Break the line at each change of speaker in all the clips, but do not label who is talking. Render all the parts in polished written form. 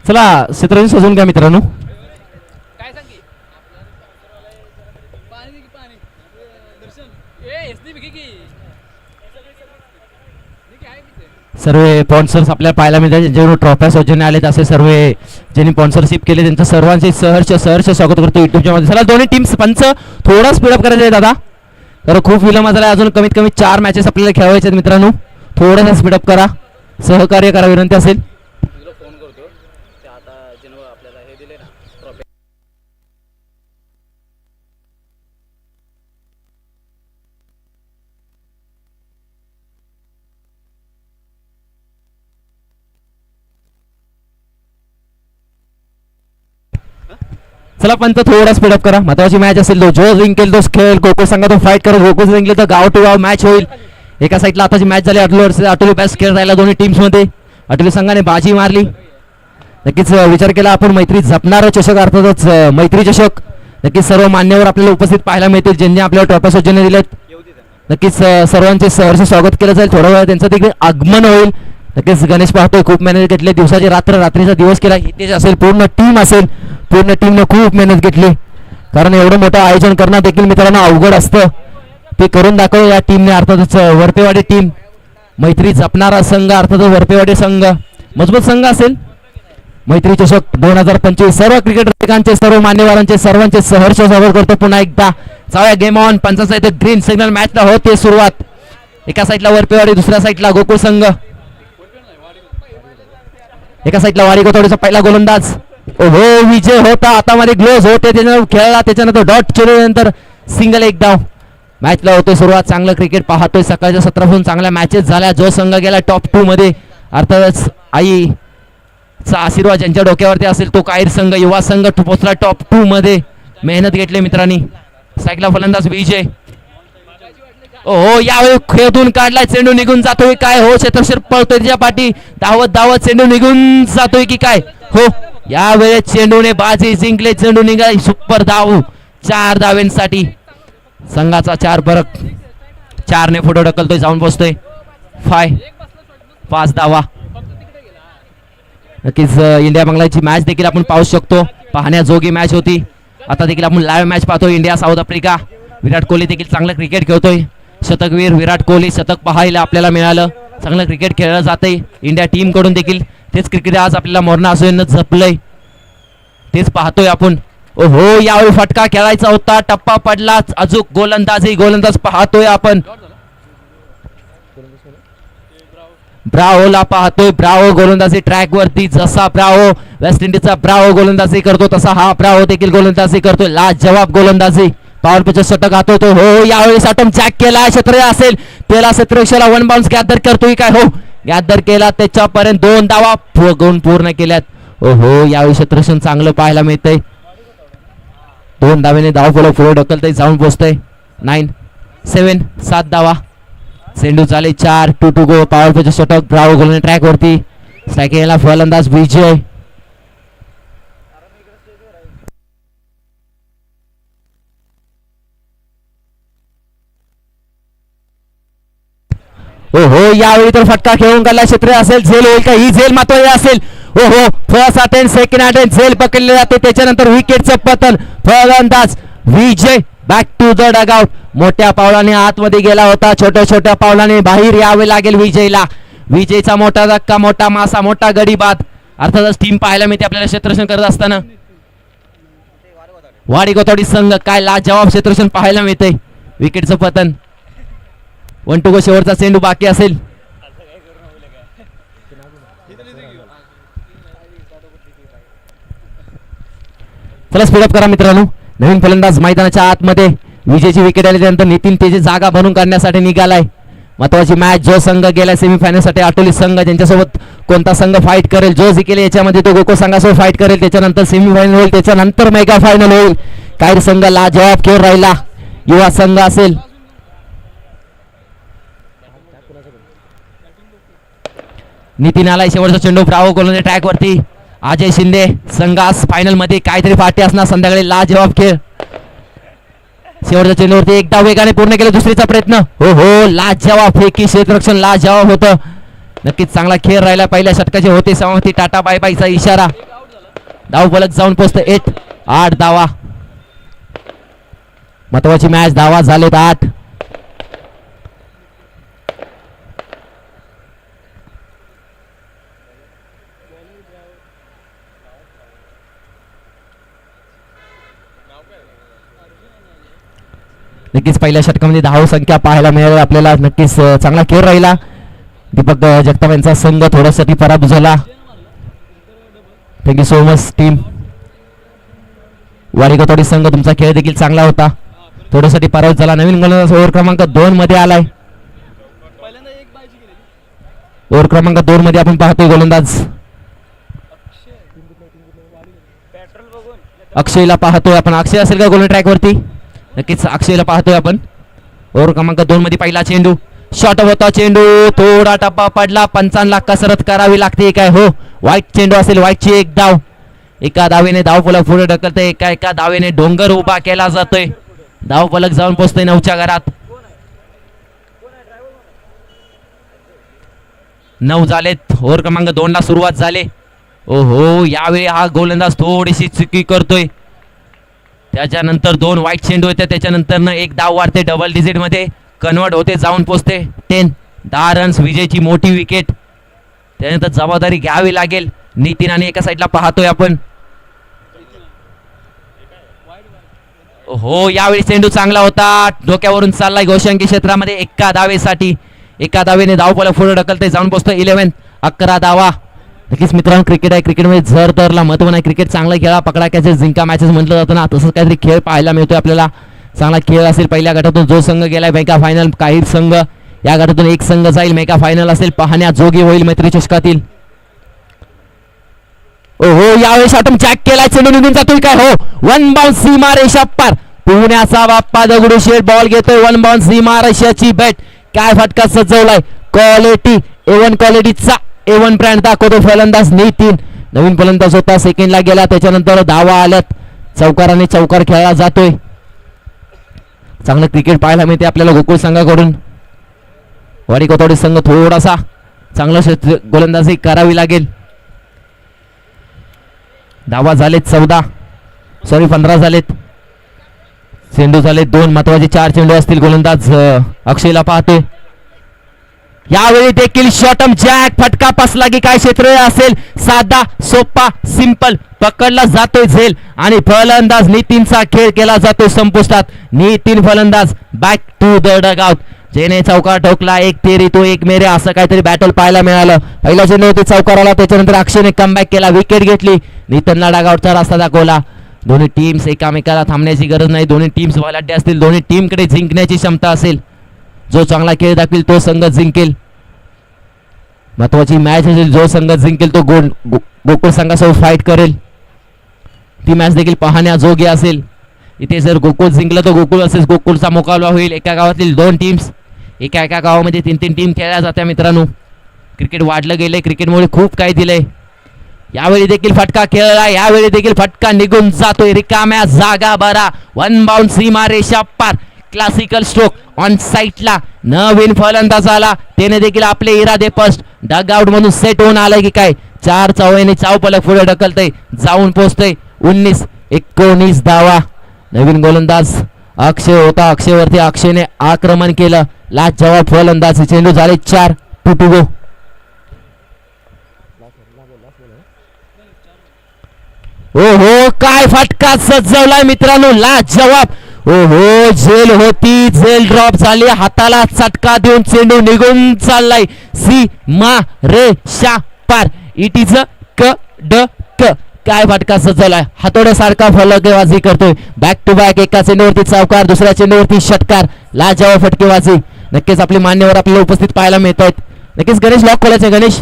चला क्षेत्ररक्षण सजवून घ्या मित्रांनो. सर्व स्पॉन्सर्स आपल्याला पाहायला मिळतात ज्यांच्याकडून ट्रॉफ्या सौजन्य आलेत असे सर्व ज्यांनी स्पॉन्सरशिप केले त्यांचं सर्वांचे सहर्ष स्वागत करतो युट्यूबच्या मध्ये. चला दोन्ही टीम्स पंच थोडा स्पीडअप करायचं आहे दादा, तर खूप विलंब झाला. अजून कमीत कमी 4 मॅचेस आपल्याला खेळवायचे आहेत मित्रांनो. थोडासा स्पीडअप करा, सहकार्य करा विनंती असेल. चला पंत थोडा स्पीडअप करा. महत्वाची मॅच असेल, जो जिंकेल तो खेळ. गोकुळ संघातून फाईट करत गोकुळ जिंकले तर गाव टू गाव मॅच होईल. एका साईडला आताची मॅच झाली, अटोली बेस्ट खेळ राहिला दोन्ही टीम्स मध्ये. अटोली संघाने बाजी मारली. नक्कीच विचार केला आपण मैत्री जपणारा चषक अर्थातच मैत्री चषक. नक्कीच सर्व मान्यवर आपल्याला उपस्थित पाहायला मिळतील ज्यांनी आपल्याला ट्रॉफ्या सौजन्य दिलेत. नक्कीच सर्वांचे सहर्ष स्वागत केलं जाईल. थोड्या वेळा त्यांचं देखील आगमन होईल. नक्कीच गणेश पाहतोय खूप मेहनत घेतली, दिवसाची रात्र रात्रीचा दिवस केला. हितेश असेल, पूर्ण टीम असेल, पूर्ण टीमने खूप मेहनत घेतली. कारण एवढं मोठं आयोजन करणं देखील मित्रांनो अवघड असतं. ते करून दाखवलं या टीमने. अर्थातच वरपेवाडी टीम, मैत्री जपणारा संघ अर्थातच वरपेवाडी संघ मजबूत संघ असेल. मैत्री चषक 2025 सर्व क्रिकेट रसिकांचे, सर्व मान्यवरांचे, सर्वांचे सहर्ष स्वागत करतो पुन्हा एकदा. जाऊया गेम ऑन. पंचाचा इथे ग्रीन सिग्नल मॅचला होते सुरुवात. एका साईडला वरपेवाडी, दुसऱ्या साईडला गोकुळ संघ. एका साईडला वाडी कोथवडीचा पहिला गोलंदाज ओहो विजय होता. हातामध्ये ग्लोव्ज होते, त्याच्यानंतर खेळला, त्याच्यानंतर डॉट केल्यानंतर सिंगल एक धाव. मॅचला होतोय सुरुवात. चांगलं क्रिकेट पाहतोय. सकाळच्या सत्रापासून चांगल्या मॅचेस झाल्या. जो संघ गेला टॉप 2 मध्ये अर्थातच आईचा आशीर्वाद ज्यांच्या डोक्यावरती असेल तो कायर संघ, युवा संघ पोहोचला टॉप 2 मध्ये. मेहनत घेतली मित्रांनी. साईडला फलंदाज विजय. ओहो यावेळी खेळून काढलाय, चेंडू निघून जातोय काय? हो क्षेत्रक्षर पळतोय त्याच्या पाठी. धावत धावत चेंडू निघून जातोय की काय? हो यावेळेस चेंडूने बाजी जिंकले. चेंडू निघाला. सुपर धाव 4 धावेंसाठी. संघाचा 4 फरक. 4 ने पुढे ढकलतोय, जाऊन पोहोचतोय 5 धावा. नक्कीच इंडिया बांगलाची मॅच देखील आपण पाहू शकतो. पाहण्याजोगी मॅच होती. आता देखील आपण लाईव्ह मॅच पाहतोय India south Africa. Virat Kohli देखील चांगलं क्रिकेट खेळतोय. शतकवीर विराट कोहली शतक पाहायला आपल्याला मिळालं. चांगलं क्रिकेट खेळलं जाते इंडिया टीम कडून देखील. तेच क्रिकेट आज आपल्याला मोरणा असोन जपलंय, तेच पाहतोय आपण. ओहो यावेळी फटका खेळायचा होता, टप्पा पडला. अजून गोलंदाज पाहतोय आपण. ब्रावोला पाहतोय. ब्रावो गोलंदाजी ट्रॅक वरती. जसा ब्रावो वेस्ट इंडिजचा ब्रावो गोलंदाजी करतो तसा हा ब्रावो देखील गोलंदाजी करतोय. लाजवाब गोलंदाजी. पॉवर पिच षटक हातवतो. हो यावेळी अटम जॅक केला. क्षेत्र असेल त्याला क्षेत्रक्षला 1 बाउन्स गॅदर करतोय काय? हो गॅदर केला. त्याच्यापर्यंत 2 धावा पूर्ण केल्यात. ओहो यावेळी क्षेत्रक्षण चांगलं पाहायला मिळतंय. 2 धावेने धाव पुढे ढकलतय, जाऊन पोहोचतय 7 धावा. चेंडू झाले 4. 2 टू गो. पॉवर पिच षटक. ब्रावो गोलंदाज ट्रॅक वरती. स्ट्राईक केला फलंदाज विजय. ओहो यावेळी तर फटका खेळून काढला. क्षेत्र असेल, झेल होईल का? ही झेल महत्वाची असेल. ओहो फर्स्ट अटेम्प्ट सेकंड अटेम्प्ट झेल पकडले जाते. त्याच्यानंतर विकेटचं पतन. फलंदाज विजय बॅक टू द डगआउट. मोठ्या पावलाने आतमध्ये गेला होता, छोट्या पावलाने बाहेर यावे लागेल विजयला. विजयचा मोठा धक्का, मोठा मासा, मोठा गडी बाद. अर्थातच टीम पाहायला मिळते आपल्याला क्षेत्ररक्षण करत असताना. वाडी कोथवडी संघ काय लाजवाब क्षेत्ररक्षण पाहायला मिळते. विकेटचं पतन. 1 टू गो. शेवटचा चेंडू बाकी असेल. चला स्पीडअप करा मित्रांनो. नवीन फलंदाज मैदानाच्या आतमध्ये. विजयची विकेट आल्यानंतर नितीन त्याची जागा भरून काढण्यासाठी निघालाय. महत्वाची मॅच. जो संघ गेला सेमीफायनल साठी अटोली संघ, ज्यांच्यासोबत कोणता संघ फाईट करेल, जो जिंकेल याच्यामध्ये तो गोकुळ संघासोबत फाईट करेल. त्याच्यानंतर सेमीफायनल होईल, त्याच्यानंतर मेगा फायनल होईल. काही संघ लाजवाब खेळ राहिला. युवा संघ असेल. नितीन आलाय. शेवटचा चेंडू ब्रावो गोलंदाज ट्रॅक वरती. अजय शिंदे संघास फायनल मध्ये काहीतरी पार्टी असणार संध्याकाळी. लाजवाब खेळ. शेवटच्या चेंडूवरती एकदा वेगाने पूर्ण केलं. दुसरीचा प्रयत्न. हो हो लाजवाब फेकी क्षेत्ररक्षण लाजवाब होतं. नक्कीच चांगला खेळ राहिला. पहिल्या षटकाचे होते समाप्ती. टाटा बाय बायचा इशारा. धाव फलक जाऊन पोहोचतो 8 धावा. महत्वाची मॅच, धावा झालेत 8. नक्कीच पहिल्या षटकामध्ये धाव संख्या पाहायला मिळाली आपल्याला. नक्कीच चांगला खेळ राहिला. दीपक जगताप यांचा संघ थोड्यासाठी पराभूत झाला. Thank you so much team. Varigatwadi संघ तुमचा खेळ देखील चांगला होता, थोड्यासाठी पराभूत झाला. नवीन गोलंदाज ओव्हर क्रमांक 2 मध्ये आलाय. ओव्हर क्रमांक 2 मध्ये आपण पाहतोय गोलंदाज अक्षयला पाहतोय आपण. अक्षय असेल का गोल ट्रॅक वरती? नक्कीच अक्षयला पाहतोय आपण. ओव्हर क्रमांक 2 मध्ये पहिला चेंडू, शॉट होता चेंडू, थोडा टप्पा पडला. पंचांना कसरत करावी लागते काय? हो, वाईट चेंडू असेल. वाईटची एक धाव. एका धावेने धाव फलक पुढे ढकलते, एका धावेने डोंगर उभा केला जातोय. धाव फलक जाऊन पोहोचतोय 9च्या घरात. 9 झालेत. ओव्हर क्रमांक 2 ला सुरुवात झाली. ओहो, यावेळी हा गोलंदाज थोडीशी चुकी करतोय. त्याच्यानंतर 2 वाईट चेंडू येते. त्याच्यानंतर एक धाव वाढते, डबल डिजिट मध्ये कन्वर्ट होते, जाऊन पोचते 10 रन्स. विजयची मोठी विकेट. त्यानंतर जबाबदारी घ्यावी लागेल नितीन. आणि एका साईडला पाहतोय आपण. हो, यावेळी चेंडू चांगला होता, डोक्यावरून चाललाय गोशांकी क्षेत्रामध्ये. एका धावेसाठी, एका धावेने धाव फलक पुढे ढकलते, जाऊन पोचतो 11 धावा. नक्कीच मित्रांनो, क्रिकेट आहे. क्रिकेटमध्ये जर तरला महत्व नाही. क्रिकेट चांगला खेळा, पकडा कॅचेस, जिंका मॅचेस म्हटलं जातं ना, तसंच काहीतरी खेळ पाहायला मिळतोय आपल्याला. चांगला खेळ असेल. पहिल्या गटातून जो संघ गेलाय मेगा फायनल, काही संघ या गटातून एक संघ जाईल मेगा फायनल असेल, पाहण्या जोगी होईल मैत्री चषकातील. ओहो, यावेळी शॉटम जॅक केलाय, चेंडू निघून जातोय काय? हो, 1 बाउन्स सीमा रेषा पार. पुण्याचा बाप्पा दगडूशेठ बॉल घेतोय. 1 बाउन्स सीमा रेषाची बॅट. काय फटका सजवलाय. क्वालिटी, A1 क्वालिटीचा A1 ब्रँड दाखवतो फलंदाज नितीन. नवीन फलंदाज होता, सेकंडला गेला. त्याच्यानंतर धावा आल्यात. चौकाराने चौकार खेळला जातोय. चांगलं क्रिकेट पाहायला मिळते आपल्याला गोकुळ संघाकडून. वाडी कोथवडी संघ थोडासा चांगला गोलंदाजी करावी लागेल. धावा झालेत 15 झालेत. चेंडू झाले 2. महत्वाचे 4 चेंडू असतील. गोलंदाज अक्षयला पाहतोय. यावेळी देखील शॉटम जॅक. फटका पासला की काय क्षेत्र असेल. साधा सोपा सिंपल पकडला जातोय झेल. आणि फलंदाज नितीनचा खेळ केला जातो संपुष्टात. नितीन फलंदाज बॅक टू द डगआउट. जेने चौकार ठोकला, एक तेरी तो एक मेरे, असं काहीतरी बॅटल पाहायला मिळालं. पहिला चेंडू होते चौकाराला, त्याच्यानंतर अक्षयने कमबॅक केला, विकेट घेतली. नितीनला डगआउटचा रस्ता दाखवला. दोन्ही टीम्स एकामेकाला थांबण्याची गरज नाही. दोन्ही टीम्स बलाढ्य असतील. दोन्ही टीमकडे जिंकण्याची क्षमता असेल. जो चांगला खेळ दाखवेल तो संघ जिंकेल. महत्वाची मॅच असेल. जो संघ जिंकेल तो गोकुळ संघासोबत फाईट करेल. ती मॅच देखील पाहण्याजोगी असेल. इथे जर गोकुळ जिंकलं तर गोकुळ असेल, गोकुळचा मुकाबला होईल. एका गावातील 2 टीम्स, एका गावामध्ये 3 टीम खेळल्या जात्या. मित्रांनो, क्रिकेट वाढलं गेलंय. क्रिकेटमुळे खूप काही दिलंय. यावेळी देखील फटका खेळला. यावेळी देखील फटका निघून जातोय. रिकाम्या जागा भरा. 1 बाउन्स सीमा रेषा पार. क्लासिकल स्ट्रोक ऑन साईटला. नवीन फलंदाज आला, त्याने देखील आपले इरादे स्पष्ट डगआउट मधून सेट होऊन आलाय की काय? 4 चौने चाव फलक पुढे ढकलतय, जाऊन पोहोचतय 19 धावा. नवीन गोलंदाज अक्षय होता. अक्षयवरती अक्षयने आक्रमण केलं. लाजवाब फलंदाज. चेंडू झाले 4 टू गो. ओहो, काय फटका सजवलाय मित्रांनो, लाजवाब. ओहो, झेल होती, झेल ड्रॉप झाली. हाताला चटका देऊन चेंडू निघून चाललाय सीमा रेषा पार. इट इज क. काय फटका सजवलाय. हातोड्यासारखा फलकबाजी करतोय. Back to back. एका चेंडूवरती चौकार, दुसऱ्या चेंडूवरती षटकार. लाजवाब फटकेबाजी. नक्कीच आपली मान्यवर आपल्याला उपस्थित पाहायला मिळत आहेत. नक्कीच गणेश लॉक खोलायचं. गणेश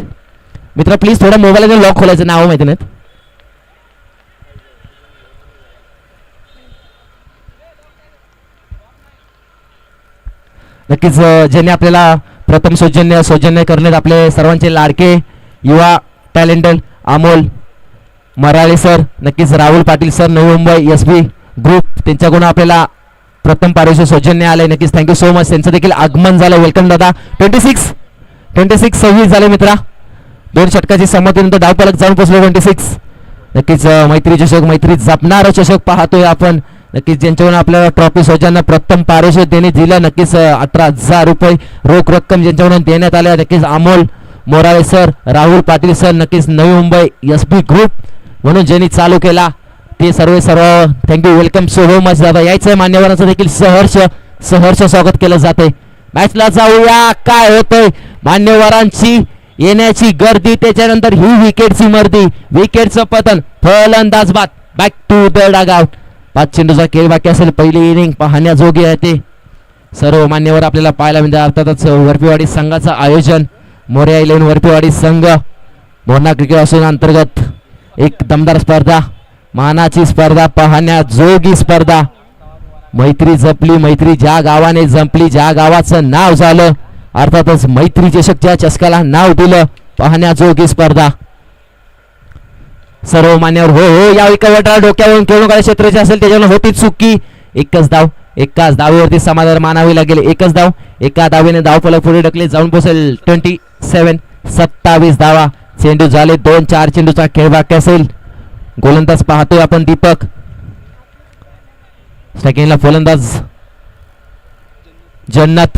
मित्र प्लीज थोडा मोबाईल लॉक खोलायचं. नाव माहिती नाहीत. नक्कीच ज्यांनी आपल्याला प्रथम सौजन्य करण्यात आपले सर्वांचे लाडके युवा टॅलेंटेड अमोल मराळे सर, नक्कीच Rahul Patil sir, Navi Mumbai SB group, त्यांच्याकडून आपल्याला प्रथम पारितोषिक सौजन्य आले. नक्कीच थँक्यू सो मच. त्यांचं देखील आगमन झालं. वेलकम दादा. 26 झाले मित्रा. 2 षटकाची संमतीनंतर धाव फलक जाऊन पोहोचलो 26. नक्कीच मैत्री चषक, मैत्री जपणारा चषक पाहतोय आपण. नक्कीच ज्यांच्याकडून आपल्याला ट्रॉफी सौजन्य प्रथम पारितोषिक देण्यात दिलं. नक्कीच 18,000 रुपये रोख रक्कम ज्यांच्याकडून देण्यात आल्या. नक्कीच अमोल मोराळे सर, राहुल पाटील सर, नक्कीच नवी मुंबई एसबी ग्रुप म्हणून ज्यांनी चालू केला ते सर्व थँक्यू, वेलकम सो मच दादा. यायचं आहे मान्यवरांचं देखील सहर्ष स्वागत केलं जाते. मॅचला जाऊया, काय होतंय मान्यवरांची येण्याची गर्दी, त्याच्यानंतर ही विकेटची मर्दी, विकेटचं पतन, फलंदाज बाद, बॅक टू द डगआउट. 5 चेंडूचा खेळ बाकी असेल. पहिली इनिंग पाहण्याजोगी आहे ते सर्व मान्यवर आपल्याला पाहायला मिळते. अर्थातच वरपीवाडी संघाचं आयोजन मोरया 11 वरपीवाडी संघ, मोरणा क्रिकेट असून अंतर्गत एक दमदार स्पर्धा, मानाची स्पर्धा, पाहण्याजोगी स्पर्धा. मैत्री जपली, मैत्री ज्या गावाने जपली, ज्या गावाचं नाव झालं, अर्थातच मैत्री चषकच्या चषकाला नाव दिलं, पाहण्याजोगी स्पर्धा. सर्व मान्यवर हो हो या विकेटला डोक्यावरून खेळून काढे क्षेत्राची असेल त्याच्यावर होती चुकी. एकच धाव, एकाच धावेवरती समाधान मानावी लागेल. एकच धाव, एका धावेने धाव फलक पुढे ढकले, जाऊन पोहोचेल 27 धावा. चेंडू झाले 2-4 चेंडूचा खेळ बाकी असेल. गोलंदाज पाहतोय आपण दीपक. सेकंडला फलंदाज जन्नत.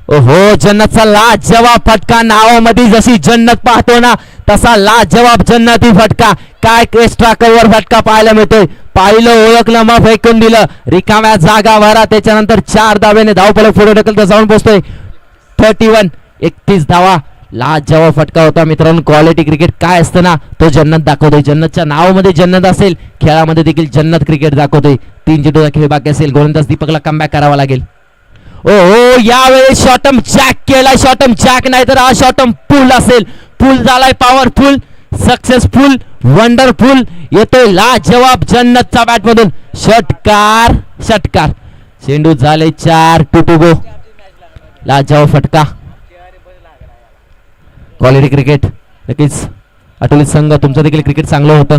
ओहो, जन्नतचा लाजवाब फटका. नावामध्ये जशी जन्नत पाहतो ना तसा लाजवाब जन्नती फटका. काय एक्स्ट्रा कव्हर फटका पाहायला मिळतोय. पाहिलं, ओळखलं, मग फेकून दिलं रिकाम्या जागा भरा. त्याच्यानंतर 4 धावेने धावफलक पुढे ढकलत जाऊन पोहोचतोय 31 धावा. लाजवाब फटका होता मित्रांनो. क्वालिटी क्रिकेट काय असतं ना तो जन्नत दाखवतोय. जन्नतच्या नावामध्ये जन्नत असेल, खेळामध्ये देखील जन्नत क्रिकेट दाखवतोय. 3 चेंडूचा खेळ बाकी असेल. गोलंदाज दीपकला कमबॅक करावा लागेल. ओ यावेळी शॉटम जॅक केलाय. शॉटम जॅक नाही तर हा शॉटम पूल असेल. पूल झालाय पॉवरफुल, सक्सेसफुल, वंडरफुल. येतोय लाजवाब जन्नतचा बॅट मधून षटकार. चेंडू झाले 4 टू गो. लाजवाब फटका. क्वालिटी क्रिकेट नक्कीच. अटोलित संघ तुमचं देखील क्रिकेट चांगलं होतं.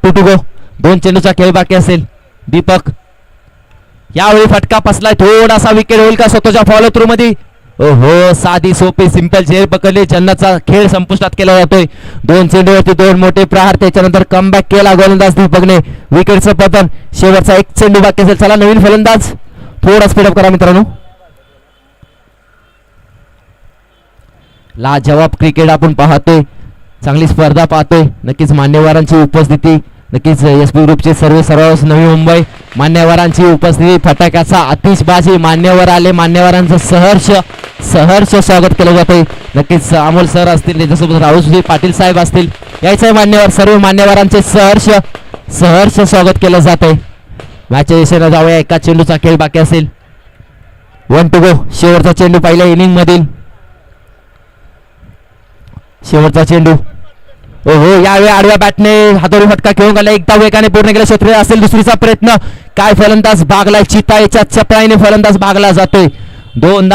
2 गो. 2 चेंडूचा खेळ बाकी असेल. दीपक यावेळी फटका पसलाय. थोडासा विकेट होईल का स्वतःच्या फॉलो थ्रू मध्ये. ओहो, साधी सोपी सिंपल झेल पकडली. जन्नतचा खेळ संपुष्टात केला जातोय. 2 चेंडूवरती 2 मोठे प्रहार. त्याच्यानंतर कमबॅक केला गोलंदाज दीपकने. विकेटचं पतन. शेवटचा 1 चेंडू बाकी असेल. चला नवीन फलंदाज थोडा स्पीडअप करा मित्रांनो. लाजवाब क्रिकेट आपण पाहतोय. चांगली स्पर्धा पाहतोय. नक्कीच मान्यवरांची उपस्थिती, नक्कीच एसपी ग्रुपचे सर्व नवी मुंबई मान्यवरांची उपस्थिती, फटाक्याचा आतिषबाजी. मान्यवर आले, मान्यवरांचं सहर्ष स्वागत केलं जातंय. नक्कीच अमोल सर असतील, त्याच्यासोबत राहुल पाटील साहेब असतील. यायचं आहे मान्यवर. सर्व मान्यवरांचे सहर्ष स्वागत केलं जातंय. मॅचच्या दिशेने जाऊया. एका चेंडूचा खेळ बाकी असेल. 1 टू गो. शेवटचा चेंडू पहिल्या इनिंग मधील. शेवटचा चेंडू. ओहो, यावेळी आडव्या बॅटने हातोडी फटका खेळून गेला. एकदा वेगाने पूर्ण केला. क्षेत्र असेल दुसरीचा प्रयत्न. काय फलंदाज भागलाय. चिताईच्या चपळाईने फलंदाज भागला जातोय. 2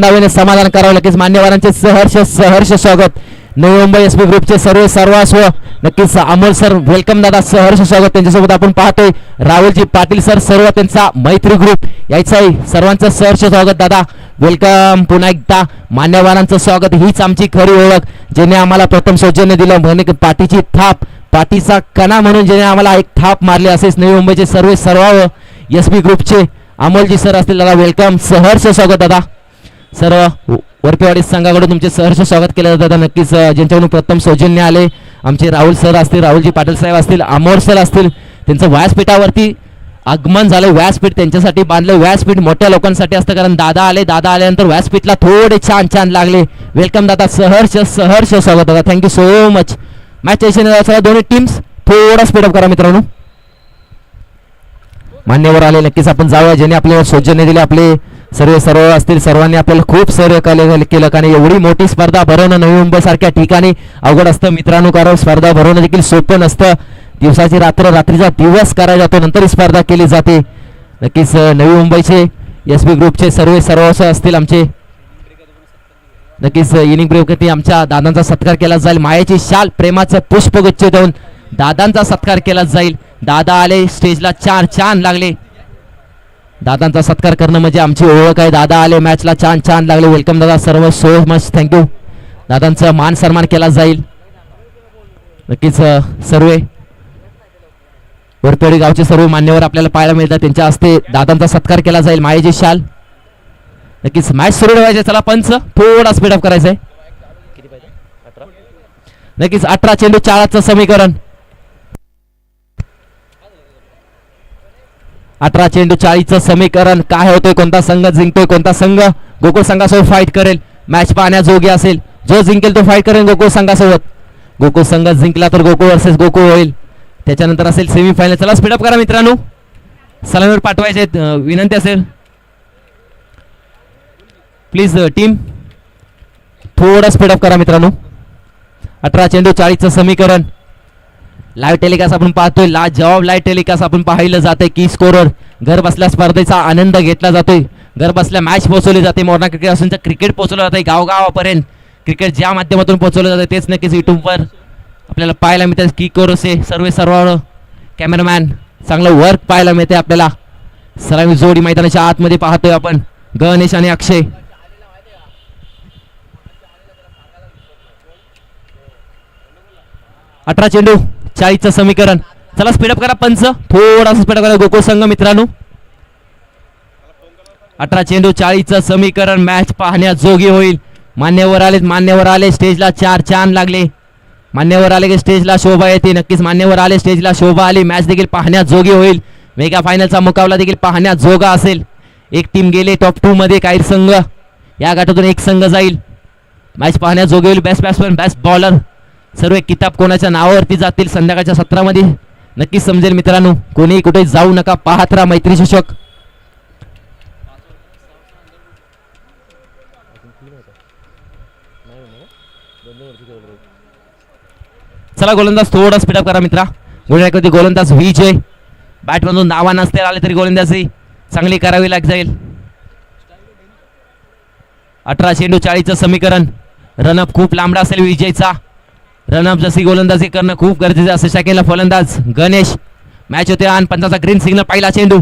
धावेने समाधान करावं. लगेच मान्यवरांचे सहर्ष स्वागत. नवी मुंबई एसपी ग्रुपचे सर्वास्व नक्कीच अमोल सर, वेलकम दादा, सहर्ष स्वागत. त्यांच्यासोबत आपण पाहतोय राहुलजी पाटील सर, सर्व त्यांचा मैत्री ग्रुप. यायचं आहे सर्वांचं सहर्ष स्वागत दादा, वेलकम. पुन्हा एकदा मान्यवरांचं स्वागत. हीच आमची खरी ओळख, ज्याने आम्हाला प्रथम सौजन्य दिलं. म्हणजे पाठीची थाप, पाठीचा कणा म्हणून ज्याने आम्हाला एक थाप मारली. असेच नवी मुंबईचे सर्व एसबी ग्रुपचे अमोलजी सर असतील दादा, वेलकम, सहर्ष स्वागत दादा. सर्व वरपेवाडी संघाकडून तुमचे सहर्ष स्वागत केलं जातं. नक्कीच ज्यांच्याकडून प्रथम सौजन्य आले, आमचे राहुल सर असतील, राहुलजी पाटील साहेब असतील, अमोल सर असतील, त्यांचं व्यासपीठावरती आगमन झालं. व्यासपीठ त्यांच्यासाठी बांधलं. व्यासपीठ मोठ्या लोकांसाठी असतं, कारण दादा आल्यानंतर व्यासपीठला थोडे छान लागले. वेलकम दादा, सहर्ष स्वागत दादा, थँक्यू सो मच. मॅच दोन्ही टीम्स थोडा स्पीडअप करा मित्रांनो. मान्यवर आले, नक्कीच आपण जाऊया. ज्यांनी आपल्याला सौजन्य दिले, आपले सर्व असतील, सर्वांनी आपल्याला खूप सहकार्य केलं. कारण एवढी मोठी स्पर्धा भरवणं नवी मुंबई सारख्या ठिकाणी अवघड असतं मित्रांनो. कारण स्पर्धा भरवणं देखील सोपं नसतं. दिवसाची रात्र, रात्रीचा दिवस करायला जातो, नंतर ही स्पर्धा केली जाते. नक्कीच नवी मुंबईचे एसबी ग्रुपचे सर्व असतील आमचे. नक्कीच इनिंग ब्रेकवरती आमच्या दादांचा सत्कार केला जाईल. मायेची शाल, प्रेमाचं पुष्पगुच्छ देऊन दादांचा सत्कार केला जाईल. दादा आले, स्टेजला छान लागले. दादांचा सत्कार करणं म्हणजे आमची ओळख आहे. दादा आले, मॅचला छान लागले. वेलकम दादा, सर्व सो मच, थँक्यू. दादांचा मान सन्मान केला जाईल. नक्कीच सर्व वरपेडी गावचे सर्व मान्यवर आपल्याला पाहायला मिळतात. त्यांच्या हस्ते दादांचा सत्कार केला जाईल. मायेची शाल. नक्कीच मॅच सुरू ठेवायचे. चला पंच थोडा स्पीडअप करायचा आहे. नक्कीच 18 चेंडू 4चं समीकरण. 18 चेंडू 40चं समीकरण. काय होतंय, कोणता संघ जिंकतोय, कोणता संघ गोकुळ संघासोबत फाईट करेल. मॅच पाहण्याजोगी असेल. जो जिंकेल तो फाईट करेल गोकुळ संघासोबत. गोकुळ संघ जिंकला तर गोकुळ वर्सेस गोकुळ होईल. त्याच्यानंतर असेल सेमीफायनल. चला स्पीडअप करा मित्रांनो. सलामीवर पाठवायचे विनंती असेल प्लीज टीम थोडं स्पीडअप करा मित्रांनो. 18 चेंडू 40चं समीकरण. लाईव्ह टेलिकास्ट आपण पाहतोय. जवाब लाईव्ह टेलिकास्ट आपण पाहिलं जाते की स्कोरर घर बसल्या स्पर्धेचा आनंद घेतला जातोय. घर बसल्या मॅच पोहोचवली जाते. मोरणा क्रिकेट असून क्रिकेट पोहोचवलं जाते गावगावापर्यंत. क्रिकेट ज्या माध्यमातून पोहोचवलं जाते तेच नक्कीच युट्यूबवर आपल्याला पाहायला मिळतात. की कोरसे सर्व कॅमेरामॅन चांगलं वर्क पाहायला मिळते आपल्याला. सलामी जोडी मैदानाच्या आतमध्ये पाहतोय आपण. गणेश आणि अक्षय. अठरा चेंडू 40चं समीकरण. चला स्पीडअप करा पंच. थोडासा स्पीडअप करा गोकुळ संघ मित्रांनो. 18 चेंडू 40चं समीकरण. मॅच पाहण्याजोगी होईल. मान्यवर आले स्टेजला 4 चांद लागले. मान्यवर आले की स्टेजला शोभा येते. नक्कीच मान्यवर आले स्टेजला शोभा आली. मॅच देखील पाहण्याजोगी होईल. मेगा फायनलचा मुकाबला देखील पाहण्याजोगा असेल. एक टीम गेले टॉप 2 मध्ये. काही संघ या गटातून एक संघ जाईल. मॅच पाहण्याजोगी होईल. बेस्ट बॅट्समॅन बेस्ट बॉलर सर्व किताब कोणाच्या नावावरती जातील संध्याकाळच्या सत्रामध्ये नक्कीच समजेल मित्रांनो. कोणी कुठे जाऊ नका. पाहत राहा मैत्री चषक. चला गोलंदाज थोडा स्पीडअप करा मित्रा. गोलंदाज विजय. बॅटमधून धावा नसते आले तरी गोलंदाजी चांगली करावी जाईल. 18 चेंडू 40चं समीकरण. रनअप खूप लांबडा असेल विजयचा. रनअप जशी गोलंदाजी करणं खूप गरजेचं असेल. सेकंडला फलंदाज गणेश. मॅच होते आणि पंचाचा ग्रीन सिग्नल. पहिला चेंडू.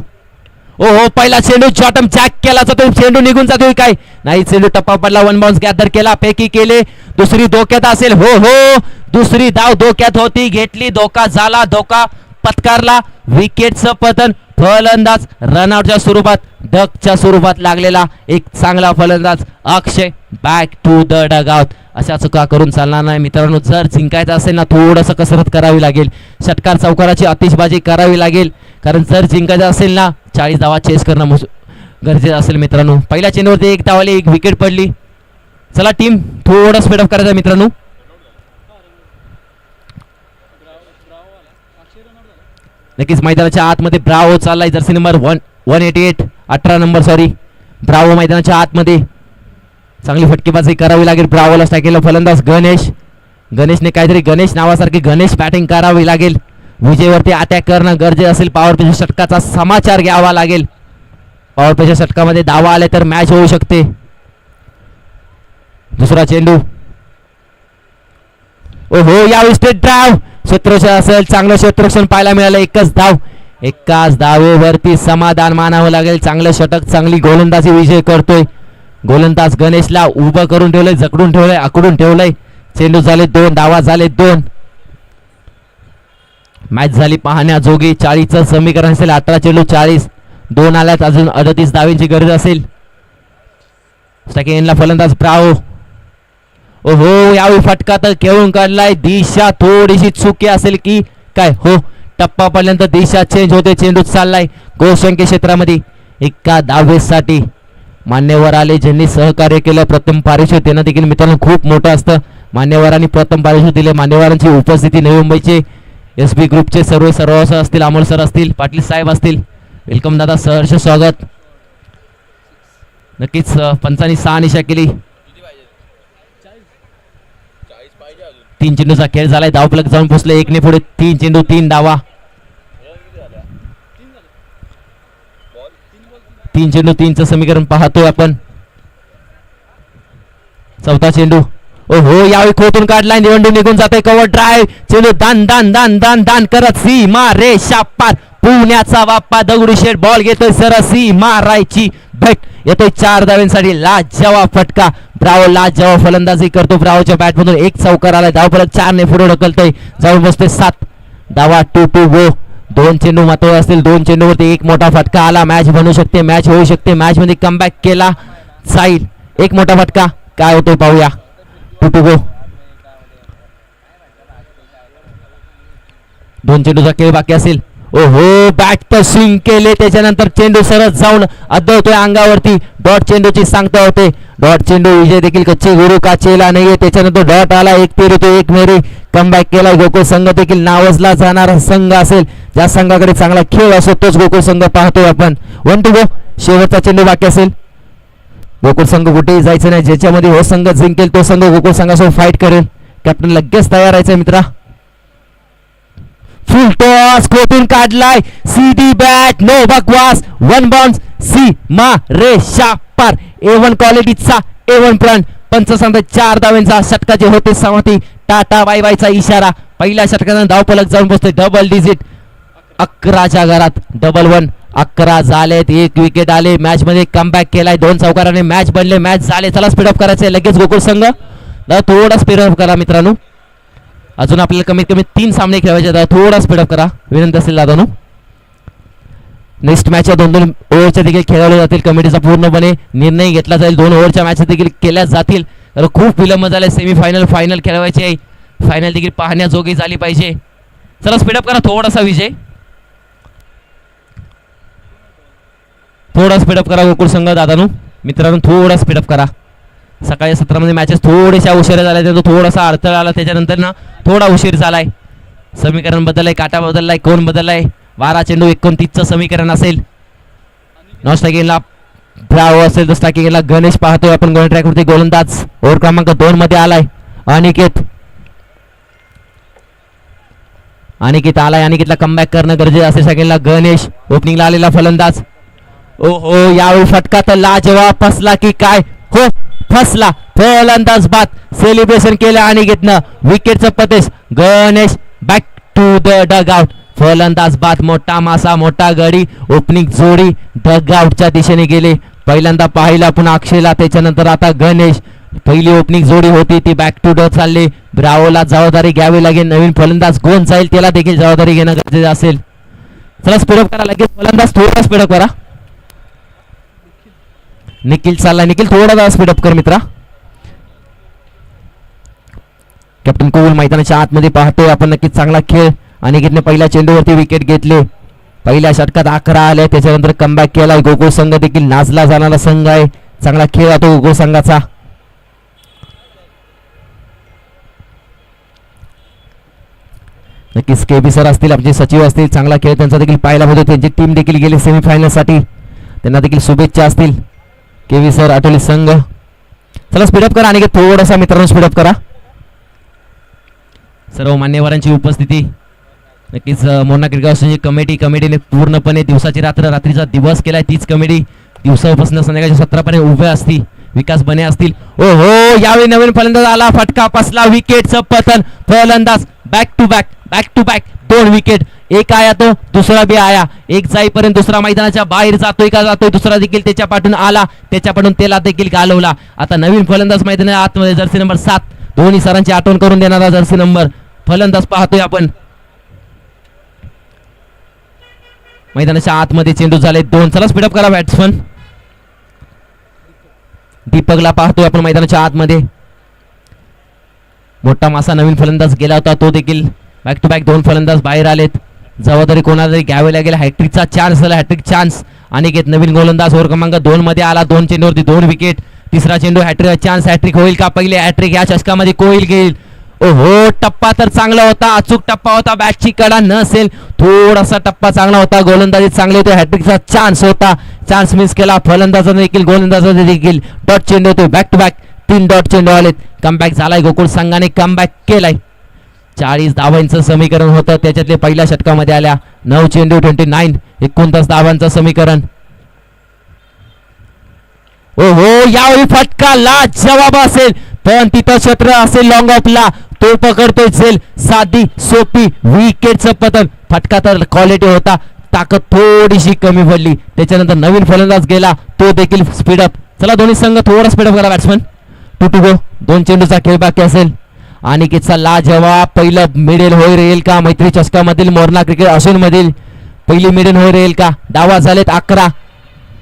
ओहो पहिला चेंडू जॉटम जॅक केला जातो. चेंडू निघून जातोय काय नाही. चेंडू टप्पा पडला. 1 बाउन्स गॅदर केला. फेकी केले. दुसरी धोक्यात असेल. हो दुसरी धाव धोक्यात होती. घेतली. धोका झाला. धोका पत्कारला. विकेटचं पतन. फलंदाज रनआउटच्या स्वरूपात डकच्या स्वरूपात लागलेला एक चांगला फलंदाज Akshay. Back to the dugout. अशा चुका करून चालणार नाही मित्रांनो. जर जिंकायचं असेल ना थोडंसं कसरत करावी लागेल. षटकार चौकाराची आतिषबाजी करावी लागेल. कारण जर जिंकायचं असेल ना 40 धावा चेस करणं गरजेचं असेल मित्रांनो. पहिल्या चेंडूवरती एक धावाली. एक विकेट पडली. चला टीम थोडं स्पीडअप करायचं मित्रांनो. नक्कीच मैदानाच्या आतमध्ये ब्रावो चाललाय. Jersey number 188 18 number sorry Bravo मैदानाच्या आतमध्ये. चांगली फटकेबाजी करावी लागेल. ब्रावोला टाकेल फलंदाज गणेश. गणेशने काहीतरी गणेश नावासारखी गणेश बॅटिंग करावी लागेल. विजयवरती अटॅक करणं गरजेचं असेल. पॉवर प्लेच्या षटकाचा समाचार घ्यावा लागेल. पॉवर प्लेच्या षटकामध्ये धावा आले तर मॅच होऊ शकते. दुसरा चेंडू. ओहो यावेळी स्ट्रेट ड्राइव्ह. क्षेत्ररक्षण असेल. चांगलं क्षेत्ररक्षण पाहायला मिळालं. एकाच धावेवरती समाधान मानावं लागेल. चांगलं षटक चांगली गोलंदाजी विजय करतोय. गोलंदाज गणेशला उभं करून ठेवलंय. जकडून ठेवलंय. आकडून ठेवलंय. चेंडू झाले 2. धावा झाले 2. मॅच झाली पाहण्याजोगी. 40चं समीकरण असेल. 18 चेंडू 40. 2 आल्यात. अजून 38 धावांची गरज असेल. सेकंडला फलंदाज ब्रावो. ओहो यावेळी फटका तर खेळून काढलाय. दिशा थोडीशी चुकी असेल की काय. हो टप्पा पडल्यानंतर दिशा चेंज होते. चेंडू चाललाय गोलशंके क्षेत्रामध्ये. एका धावेसाठी मान्यवर आले ज्यांनी सहकार्य केलं. प्रथम पारितोषिक देणं देखील मित्रांनो खूप मोठं असतं. मान्यवरांनी प्रथम पारितोषिक दिले. मान्यवरांची उपस्थिती नवी मुंबईचे SB ग्रुपचे सर्व असतील. अमोल सर असतील. पाटील साहेब असतील. वेलकम दादा. सहर्ष स्वागत. नक्कीच पंचांनी 6 निशा केली. 3 चेंडूचा खेळ झालाय. धावफलक जाऊन पोहोचले. 1 ने पुढे. 3 चेंडू 3 धावा. 3 चेंडू 3चं समीकरण पाहतोय आपण. चौथा चेंडू. ओहो यावेळी खोतून काढलाय. निवडून निघून जाते. Cover drive. चेंडू दान दान दान दान दान करत सीमा रेषा पार. पुण्याचा बाप्पा दगडूशेठ बॉल घेतोय. सरळ सीमा रायची परफेक्ट येतोय 4 धावांसाठी. लाजवाब फटका. ब्रावो लाजवाब फलंदाजी करतो. ब्रावोच्या बॅट मधून एक चौकार आलाय. धावफलक 4 ने पुढे ढकलतोय. जाऊन बसतोय 7 धावा. 2 गो. 2 चेंडू महत्वाचे असतील. 2 चेंडूवरती एक मोठा फटका आला. मॅच बनू शकते. मॅच होऊ शकते. मॅच मध्ये कमबॅक केला जाईल. एक मोठा फटका काय होतोय पाहूया. 2 गो. 2 चेंडूचा खेळ बाकी असेल. ओहो बॅट तर स्विंग केले. त्याच्यानंतर चेंडू सरळ जाऊन अद्दवतोय अंगावरती. डॉट चेंडूची सांगता होते. डॉट चेंडू विजय देखील कच्चे गुरु का चेला नाहीये. त्याच्यानंतर डॉट आला. एक तेरी तो एक मेरी. कमबॅक केला. गोकुळ संघ देखील नावाजला जाणारा संघ असेल. ज्या संघाकडे चांगला खेळ असतो तोच गोकुळ संघ पाहतोय आपण. 1 गो. शेवटचा चेंडू बाकी असेल. गोकुळ संघ कुठेही जायचं नाही. ज्याच्यामध्ये हो संघ जिंकेल तो संघ गोकुळ संघासोबत फाईट करेल. कॅप्टन लगेच तयार आहे मित्रा. फुल टॉस खोटून काढलाय. सीधी बॅट नो बकवास. 1 बाउंस. सी मा रेषा पार. A1 क्वालिटीचा A1 प्लांट. पंच सांगता 4 धावांचा षटकाचे होते समाप्ती. टाटा बाय बायचा इशारा. पहिल्या षटकाचा धावफलक जाऊन बसतोय डबल डिजिट. 11च्या घरात डबल 1. 11 झालेत. 1 विकेट आले. मॅच मध्ये कमबॅक केलाय. 2 चौकाराने मॅच बनले. मॅच झाले. चला स्पीडअप करायचंय लगेच गोकुळ संघ. थोडा स्पीडअप करा मित्रांनो. अजून आपल्याला कमीत कमी 3 सामने खेळायचे. थोडा स्पीडअप करा विनंती असेल दादानो. नेक्स्ट मॅच 2-2 ओव्हरच्या देखील खेळवल्या जातील. कमिटीचा पूर्णपणे निर्णय घेतला जाईल. 2 ओव्हरच्या मॅच देखील केल्या जातील. तर खूप विलंब झालाय. सेमीफायनल फायनल खेळवायचे आहे. फायनल देखील पाहण्याजोगी झाली पाहिजे. चला स्पीडअप करा थोडासा विजय. थोडा स्पीडअप करा गोकुळ संघ दादानो. मित्रांनो थोडा स्पीडअप करा. सकाळी सत्रामध्ये मॅचेस थोड्याशा उशिरा झाल्या. त्याचा थोडासा अडथळा आला. त्याच्यानंतर ना थोडा उशीर झालाय. समीकरण बदललंय. काटा बदललाय. कोण बदललाय. 12 चेंडू 29चं समीकरण असेल. नॉन स्ट्रायकिंगला ब्रावो असेल तर स्ट्रायकिंगला गणेश पाहतोय आपण. गोल ट्रॅकवरती गोलंदाज ओव्हर क्रमांक 2 मध्ये आलाय अनिकेत आलाय. अनिकेतला कमबॅक करणं गरजेचं असेल. सेकंडला गणेश. ओपनिंगला आलेला फलंदाज. ओहो यावेळी फटका तर लाजवाब. फसला की काय. हो फसला. फलंदाज बाद. सेलिब्रेशन केलं अनिकेतनं. विकेटचं पतेश. Ganesh back to the dugout. फलंदाज बाद. मोठा मासा मोठा गडी. ओपनिंग जोडी डग आउटच्या दिशेने गेले. पहिल्यांदा पाहिला पुन्हा अक्षयला. त्याच्यानंतर आता गणेश. पहिली ओपनिंग जोडी होती ती बॅक टू ड चालली. ब्रावोला जबाबदारी घ्यावी लागेल. नवीन फलंदाज कोण जाईल त्याला देखील जबाबदारी घेणं गरजेचं असेल. चला स्पीडअप करा लगेच. फलंदाज थोडा स्पीडअप करा. निखिल चालला. निखिल थोडा स्पीडअप कर मित्रा. कॅप्टन कोहली मैदानाच्या आतमध्ये पाहतोय आपण. नक्कीच चांगला खेळ. अनिकेतने पहिल्या चेंडूवरती विकेट घेतले. पहिल्या षटकात 11 आले. त्याच्यानंतर कमबॅक केलाय. गोकुळ संघ देखील नाचला जाणारा संघ आहे. चांगला खेळ होतो गोकुळ संघाचा. नक्कीच केबी सर असतील आमचे सचिव असतील. चांगला खेळ त्यांचा देखील पाहायला मिळतो. त्यांची टीम देखील गेली सेमीफायनल साठी. त्यांना देखील शुभेच्छा असतील केवी सर आठवले संघ. चला स्पीडअप करा. आणि थोडासा मित्रांनो स्पीडअप करा. सर्व मान्यवरांची उपस्थिती. नक्कीच मोना क्रिकेट असोसिएशन कमिटीने पूर्णपणे दिवसाची रात्र रात्रीचा दिवस केलाय. तीच कमिटी दिवसापासून संध्याकाळच्या 17 पर्यंत उभे असतील. विकास बने असतील. ओ हो यावेळी नवीन फलंदाज आला. फटका फसला. विकेटचं पतन. फलंदाज बॅक टू बॅक 2 विकेट. एक आया तो दुसरा बी आया. एक जाईपर्यंत दुसरा मैदानाच्या बाहेर जातोय का जातोय. दुसरा देखील त्याच्या पाठून आला. त्याच्या पाठून त्याला देखील घालवला. आता नवीन फलंदाज मैदानाच्या आतमध्ये जर्सी नंबर 7 धोनी सरांची आठवण करून देणारा जर्सी नंबर फलंदाज पाहतोय आपण. मैदानाच्या आतमध्ये चेंडू झाले 2. चला स्पीडअप करा बॅट्समन. दीपकला पाहतोय आपण मैदानाच्या आतमध्ये. मोठा मासा नवीन फलंदाज गेला होता. तो देखील बॅक टू बॅक 2 फलंदाज बाहेर आलेत. जबाबदारी कोणाला तरी घ्यावी लागेल. हॅट्रिकचा चान्स झाला. Hat trick chance. अनिकेत नवीन गोलंदाज ओव्हर क्रमांक 2 मध्ये आला. 2 चेंडूवरती 2 विकेट. तिसरा चेंडू हॅट्रिक चान्स. हॅट्रिक होईल का. पहिले हॅट्रिक या षटकामध्ये कोईल घेईल. ओहो टप्पा तर चांगला होता. अचूक टप्पा होता. बॅटची कडा नसेल. थोडासा टप्पा चांगला होता. गोलंदाजी चांगली होती. हॅट्रिकचा चान्स होता. चान्स मिस केला. फलंदाजाने देखील गोलंदाजाने देखील डॉट चेंडू होते. बॅक टू बॅक 3 डॉट चेंडू आलेत. कमबॅक झालाय. गोकुळ संघाने कमबॅक केलाय. 40 धावांचं समीकरण होतं. त्याच्यातले पहिल्या षटकामध्ये आल्या 9 चेंडू 29 49 धावांचं समीकरण. ओहो यावेळी फटका लाजवाब असेल. पण तिथं छत्र असेल लॉंग ऑफला. तो पकडतोय झेल. साधी सोपी विकेटचं पतन. फटका तर क्वालिटी होता. ताकद थोडीशी कमी पडली. त्याच्यानंतर नवीन फलंदाज गेला, तो देखील स्पीडअप. चला दोन्ही संघ थोडा स्पीडअप करा. Batsman 2 to go. 2 चेंडूचा खेळ बाकी असेल. अनिकेतचा लाजवाब पहिलं मिडल होईल येईल का? मैत्री चषकामधील मोरणा क्रिकेट असून मधील पहिली मिडल होईल येईल का? डावा झालेत 11,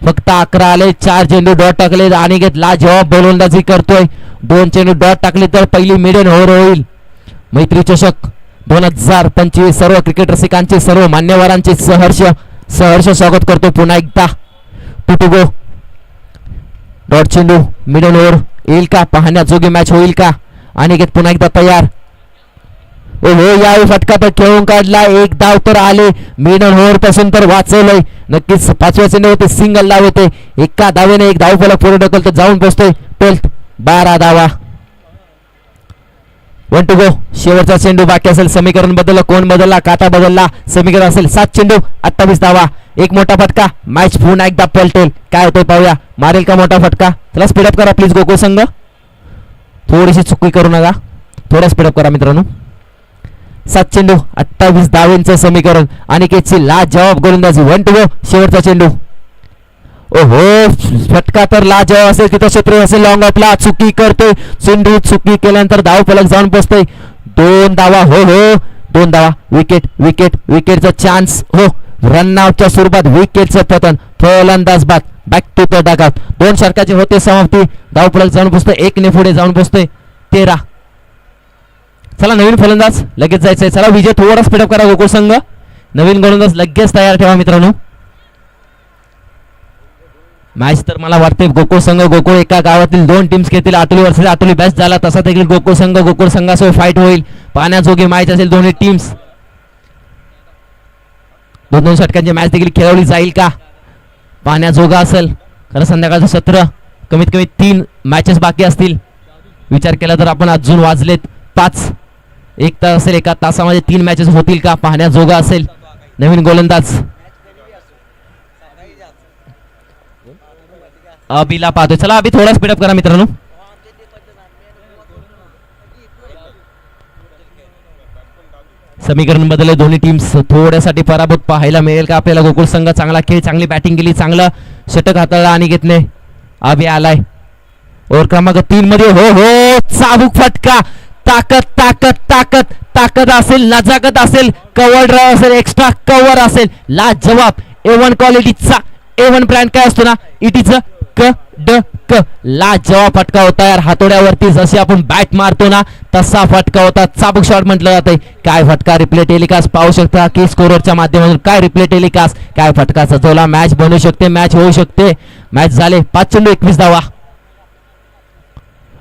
फक्त 11 आले. 4 चेंडू डॉट टाकले. अनिकेत लाजवाब गोलंदाजी करतोय. 2 चेंडू डॉट टाकले तर पहिली मिडल होईल. मैत्री चषक 2025 सर्व क्रिकेट रसिकांचे, सर्व मान्यवरांचे सहर्ष स्वागत करतो पुन्हा एकदा. 2 to go. डॉट चेंडू मिडल ओव्हर येईल का? पाहण्याजोगी मॅच होईल का? अनिकेत पुन्हा एकदा तयार. ओहो, यावेळी फटका तर खेळून काढला. 1 धाव तर आले. मिडल ओव्हर पासून तर वाचवलंय. नक्कीच 5व्या चेंडूवरती सिंगल धाव होते. एका धावेने 1 धाव फलक पुढे ढकलत जाऊन पोहोचतोय 12 धावा. 1 to go. शेवटचा चेंडू बाकी असेल. समीकरण बदललं, कोण बदलला? काटा बदलला. समीकरण असेल 7 चेंडू 28 धावा. एक मोठा फटका, मॅच पुन्हा एकदा पलटेल. काय होतंय पाहूया. मारेल का मोठा फटका? चला स्पीडअप करा प्लीज गोकुळ संघ. थोडीशी चुकी करू नका, थोडा स्पीडअप करा मित्रांनो. 7 चेंडू 28 धावेंचं समीकरण. अनिकेतची लाजवाब गोलंदाजी. 1 to go. शेवटचा चेंडू. ओहो, फटका तर लाजवाब असेल. तिथं क्षेत्र असेल लॉंग ऑफला. चुकी करतोय चेंडू. चुकी केल्यानंतर धाव फलक जाऊन पोहोचतोय. 2 धावा. हो हो, 2 धावा. विकेट विकेट विकेटचा चान्स. हो, रन आउटच्या स्वरूपात विकेटचं पतन. फलंदाज बाद. Back to the dugout. 2 षटकाचे होते समाप्ती. धाव फलक जाऊन पोहोचतोय. 1 ने पुढे जाऊन पोहोचतोय 13. चला नवीन फलंदाज लगेच जायचंय. चला विजय थोडा स्पीडअप करा गोकुळ संघ. नवीन गोलंदाज लगेच तयार ठेवा मित्रांनो. मॅच तर मला वाटते गोकुळ संघ गोकुळ एका गावातील 2 टीम्स घेतील. आटुली वर्सेस आटुली बेस्ट झाला तसा देखील गोकुळ संघ गोकुळ संघासोबत फाईट होईल. पाहण्याजोगी मॅच असेल. दोन्ही टीम्स 2-2 षटकांची मॅच देखील खेळवली जाईल का? पाहण्याजोगा असेल. खरं संध्याकाळचं सत्र कमीत कमी 3 मॅचेस बाकी असतील. विचार केला तर आपण अजून वाजलेत 5. 1 तास असेल. 1 तासामध्ये 3 मॅचेस होतील का? पाहण्याजोगा असेल. नवीन गोलंदाज अभिला पाहतोय. चला अभि थोडा स्पीडअप करा मित्रांनो. समीकरण बदलले. दोन्ही टीम्स थोड्यासाठी पराभूत पाहायला मिळेल का आपल्याला? गोकुळ संघ चांगला खेळ, चांगली बॅटिंग केली, चांगलं षटक हाताळला अनिकेतने. अभि आलाय ओव्हर क्रमांक 3 मध्ये. हो हो, चाबूक फटका. ताकद ताकद ताकद ताकद असेल, नजाकत असेल, कव्हर ड्राइव्ह असेल, एक्स्ट्रा कव्हर असेल. लाजवाब A1 क्वालिटीचा A1 ब्रँड काय असतो ना, इटीचं क ड क. लाजवाब फटका होता यार. हातोड्यावरती जशी आपण बॅट मारतो ना तसा फटका होता. चाबूक शॉट म्हटलं जातंय. काय फटका. रिप्ले टेलिकास्ट पाहू शकता की स्कोरच्या माध्यमातून. काय रिप्ले टेलिकास्ट, काय फटका सजवला. मॅच बनू शकते, मॅच होऊ शकते. मॅच झाले 5 चेंडू 21 धावा.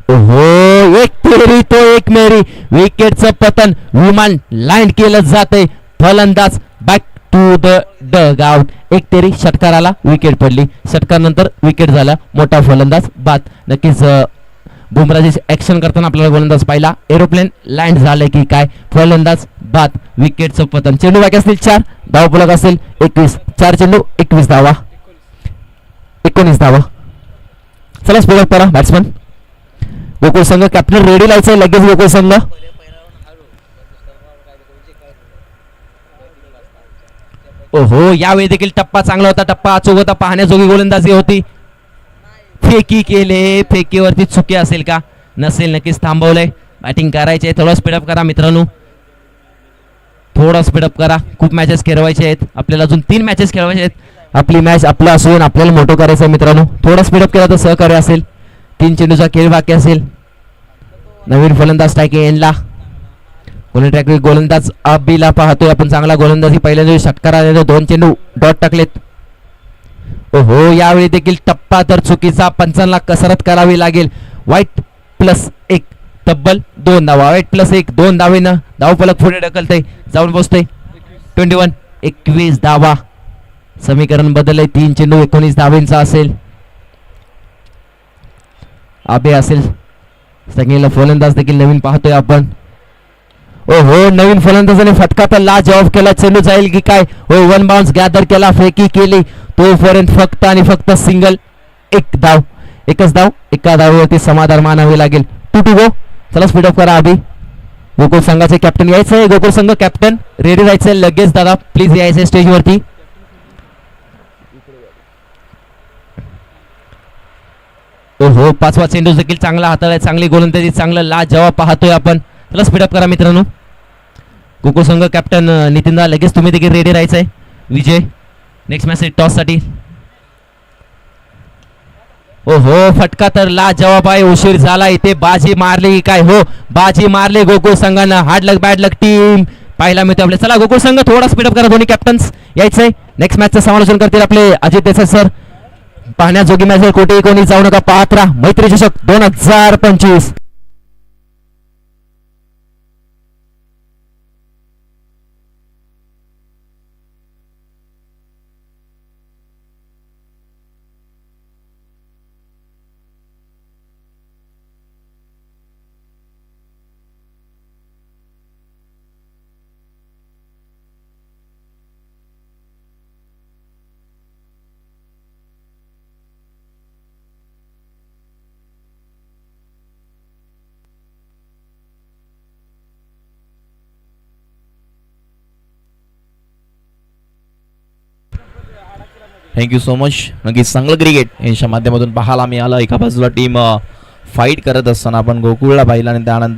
ओहो, 1 तेरी तो 1 मेरी. विकेटचं पतन विमान लँड केलं जाते. फलंदाज बॅक टू द डगआउट. 1 तेरी षटकाराला विकेट पडली. षटकारानंतर विकेट झाला. मोठा फलंदाज बाद. नक्कीच बुमराची ऍक्शन करताना आपल्याला गोलंदाज पाहिला. एरोप्लेन लँड झाले की काय. फलंदाज बाद. विकेटचं पतन. चेंडू बाकी असतील 4. धाव फलक असेल 21. 4 चेंडू 21 धावा. 19 धावा. चला स्पीडअप करा बॅट्समन. गोकुळ संघ कॅप्टन रेडी लायचंय लगेच. गोकुळ संघ ओहो, यावेळी देखील टप्पा चांगला होता. टप्पा अचूक होता. पाहण्याजोगी गोलंदाजी होती. फेकी केले. फेकीवरती चुकी असेल का? नसेल. नक्कीच थांबवलंय. बॅटिंग करायचे. थोडं स्पीडअप करा मित्रांनो. थोडं स्पीडअप करा. खूप मॅचेस खेळवायचे आहेत आपल्याला. अजून 3 मॅचेस खेळवायचे आहेत. आपली मॅच आपला असून आपल्याला मोठं करायचं आहे मित्रांनो. थोडं स्पीडअप केला तर सहकार्य असेल. 3 चेंडूचा खेळ बाकी असेल. नवीन फलंदाज स्ट्राईक एंडला. गोलंदाज अबिला पाहतोय आपण. चांगला गोलंदाजी पहिल्यांदा षटकारा. 2 चेंडू डॉट टाकलेत. ओहो, यावेळी देखील टप्पा तर चुकीचा. पंचांना कसरत करावी लागेल. वाईट +1 तब्बल 2 धावा. वाईट +1 2 धावेनं धाव फलक पुढे ढकलतंय. जाऊन पोहोचतंय 21 धावा. समीकरण बदललंय. 3 चेंडू 19 धावेंचा असेल. आबे असेल. संगीला फलंदाज देखील नवीन पाहतोय आपण. ओहो, नवीन फलंदाजाने फटका तर लाजवाब केला. चेंडू जाईल की काय. हो, 1 बाउन्स गॅदर केला. फेकी केली. तोपर्यंत फक्त आणि फक्त सिंगल. 1 धाव. एकच धाव. एका धावेवरती समाधान मानावे लागेल. 2 to go. चला स्पीडअप करा अभि. गोकुळ संघाचे कॅप्टन यायचंय. गोकुळ संघ कॅप्टन रेडी राहायचंय लगेच. दादा प्लीज यायचंय स्टेजवरती. ओहो, 5वा चेंडू देखील चांगला हाताळाय, चांगली गोलंदाजी, चांगलं लाजवाब पाहतोय आपण. चला स्पीडअप करा मित्रांनो. गोकुळ संघ कॅप्टन नितीनदा लगेच तुम्ही देखील रेडी राहायचंय. विजय नेक्स्ट मॅच टॉस साठी. ओहो, फटका तर लाजवाब आहे. उशीर झाला इथे. बाजी मारली काय? हो, बाजी मारली गोकुळ संघानं. हार्ड लक बॅड लक टीम पाहायला मिळतो आपले. चला गोकुळ संघ थोडा स्पीडअप करा. दोन्ही कॅप्टन्स यायचंय. नेक्स्ट मॅचचं समालोचन करतील आपले अजित देसाई सर. पाहण्याजोगी मॅच कोठेही कोणी जाऊ नका, पाहत राहा. मैत्री चषक 2025.
Thank you so much. नक्कीच चांगलं क्रिकेट यांच्या माध्यमातून पाहायला मिळालं. एका बाजूला टीम फाईट करत असताना आपण गोकुळला पाहिलं आणि त्यानंतर